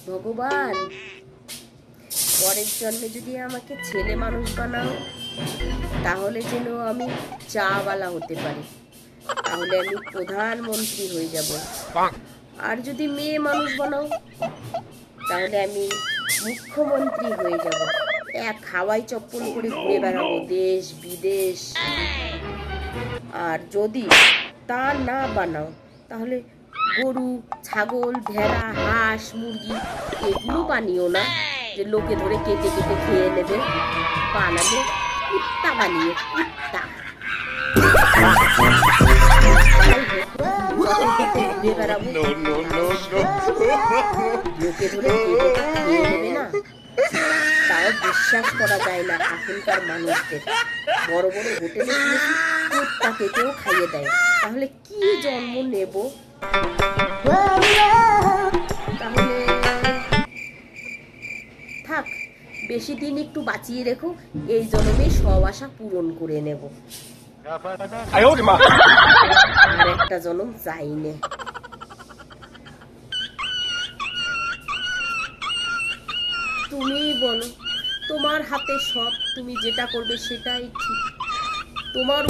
ভগবান, পরের জন্মে যদি আমাকে ছেলে মানুষ বানাও, তাহলে যেন আমি চাওয়ালা হতে পারি, তাহলে আমি প্রধানমন্ত্রী হয়ে যাব। আর যদি মেয়ে মানুষ বানাও, তাহলে আমি মুখ্যমন্ত্রী হয়ে যাব। এক হাওয়াই চপ্পল করে ঘুরে বেড়াবো দেশ বিদেশ। আর যদি তা না বানাও, তাহলে গরু, ছাগল, ভেড়া, হাঁস, মুরগি এগুলো বানিও না, যে লোকে ধরে কেটে কেটে খেয়ে নেবে। বানাবে কুত্তা বানিয়ে, কুত্তা। ঘুরে বেড়াবো, লোকে ধরে কেটে খেয়ে নেবে না, তাও বিশ্বাস করা যায় না এখনকার মানুষদের। বড় বড় হোটেলে শুনেছি কুত্তা কেটেও খাইয়ে দেয়। তাহলে কি জন্ম নেব? তাহলে থাক, বেশি দিন একটু বাঁচিয়ে রেখো, এই জন্মে সব আশা পূরণ করে নেব। আর একটা জন্ম চাই না। তুমিই বলো, তোমার হাতে সব, তুমি যেটা করবে সেটাই ঠিক। তোমার